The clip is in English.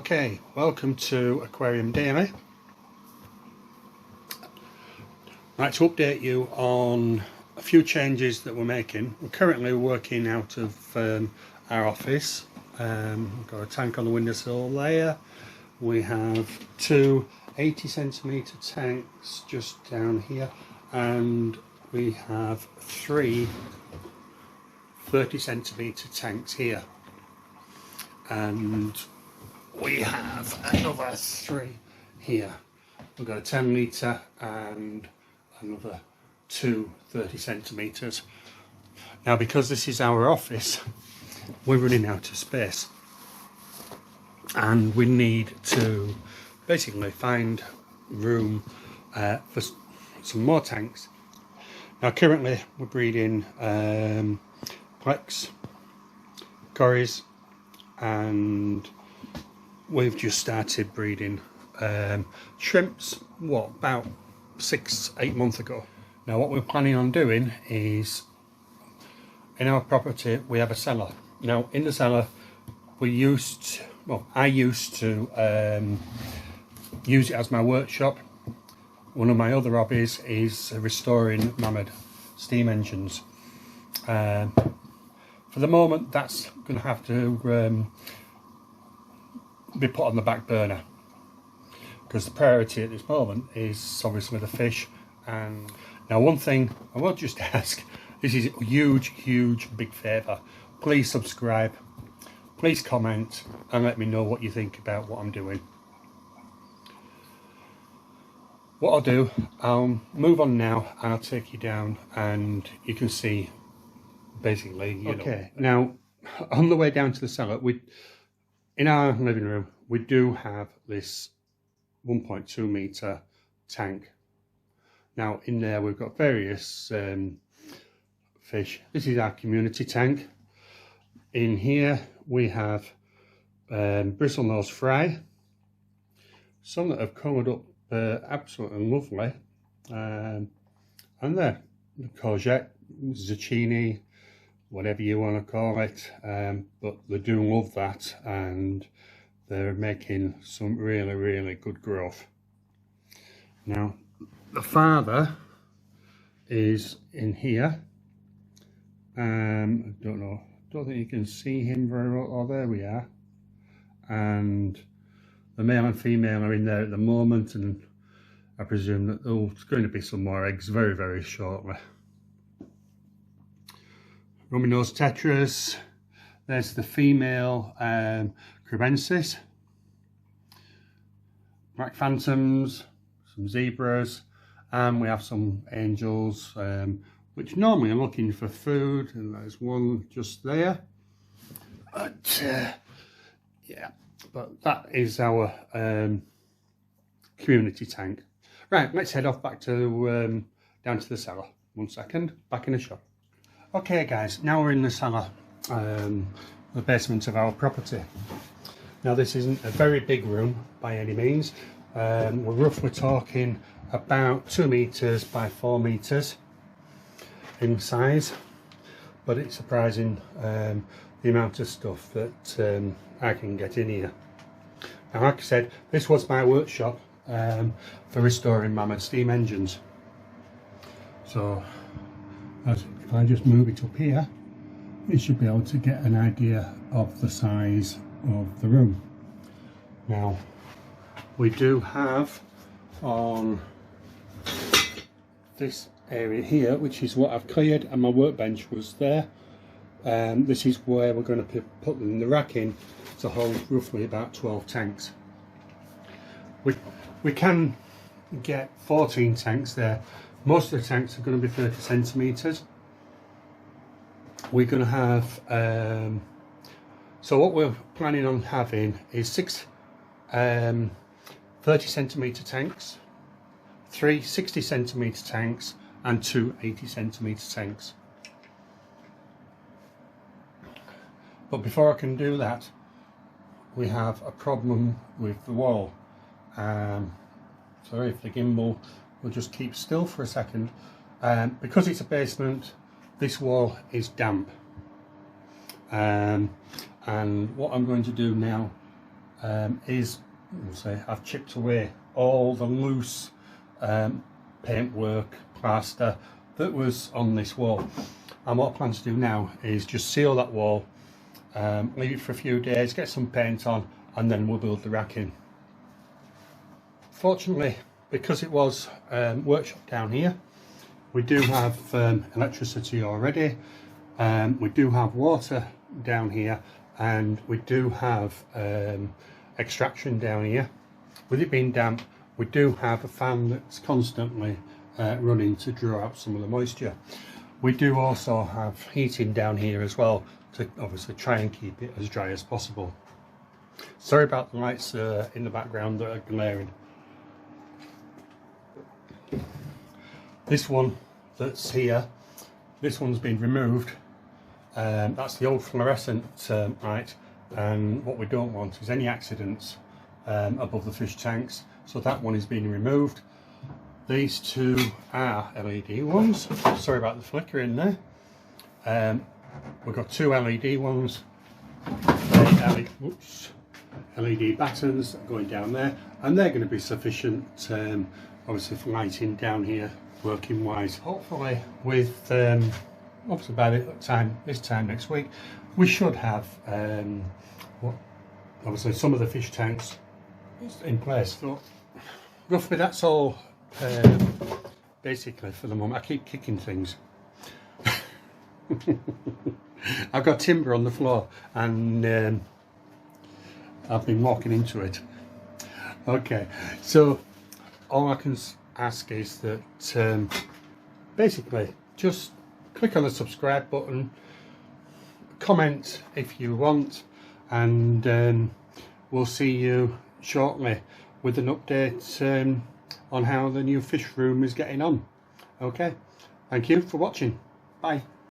Okay, welcome to Aquarium Daily. I'd like to update you on a few changes that we're making. We're currently working out of our office. We've got a tank on the windowsill there. We have two 80cm tanks just down here, and we have three 30cm tanks here. And we have another three here. We've got a 10 litre and another two 30cm. Now, because this is our office, we're running out of space and we need to basically find room for some more tanks. Now, currently we're breeding plex, corys, and we've just started breeding shrimps, about 6-8 months ago. Now, what we're planning on doing is, in our property we have a cellar. Now, in the cellar I used to use it as my workshop. One of my other hobbies is restoring mammoth steam engines. For the moment, that's going to have to be put on the back burner, because the priority at this moment is obviously the fish. And now, one thing I will just ask, this is a huge big favour: please subscribe, please comment, and let me know what you think about what I'm doing. What I'll do, I'll move on now and I'll take you down and you can see basically, you know. Now, on the way down to the cellar, in our living room we do have this 1.2 metre tank. Now, in there we've got various fish. This is our community tank. In here we have bristlenose fry, some that have coloured up absolutely lovely, and there, courgette, zucchini, whatever you want to call it, but they do love that, and they're making some really good growth. Now, the father is in here. I don't think you can see him very well. Oh, there we are. And the male and female are in there at the moment, and I presume that there's going to be some more eggs very shortly. Rummy-nosed tetras, there's the female crebensis, black phantoms, some zebras, and we have some angels, which normally are looking for food, and there's one just there. But yeah, but that is our community tank. Right, let's head off back to down to the cellar. 1 second, back in the shop. Okay guys, now we're in the cellar, the basement of our property. Now, this isn't a very big room by any means. We're roughly talking about 2 meters by 4 meters in size, but it's surprising the amount of stuff that I can get in here. Now, like I said, this was my workshop for restoring mammoth steam engines. So if I just move it up here, you should be able to get an idea of the size of the room. Now, we do have on this area here, which is what I've cleared, and my workbench was there. This is where we're going to put them in the rack in to hold roughly about 12 tanks. We can get 14 tanks there. Most of the tanks are going to be 30cm. We're going to have, so what we're planning on having is 6 30cm tanks, 3 60cm tanks, and 2 80cm tanks. But before I can do that, we have a problem with the wall. So if the gimbal will just keep still for a second, because it's a basement, this wall is damp. And what I'm going to do now is, I've chipped away all the loose paintwork, plaster that was on this wall. And what I plan to do now is just seal that wall, leave it for a few days, get some paint on, and then we'll build the racking. Fortunately, because it was workshop down here, we do have electricity already, we do have water down here, and we do have extraction down here. With it being damp, we do have a fan that's constantly running to draw out some of the moisture. We do also have heating down here as well, to obviously try and keep it as dry as possible. Sorry about the lights in the background that are glaring. This one that's here, this one's been removed. That's the old fluorescent light, and what we don't want is any accidents above the fish tanks, so that one is being removed. These two are LED ones. Sorry about the flickering there. We've got two LED ones, LED buttons going down there, and they're going to be sufficient obviously for lighting down here working wise. Hopefully with obviously by this time next week we should have obviously some of the fish tanks in place. So roughly that's all basically for the moment. I keep kicking things. I've got timber on the floor and I've been walking into it. Okay, so all I can ask is that basically just click on the subscribe button, comment if you want, and we'll see you shortly with an update on how the new fish room is getting on. Okay, thank you for watching. Bye.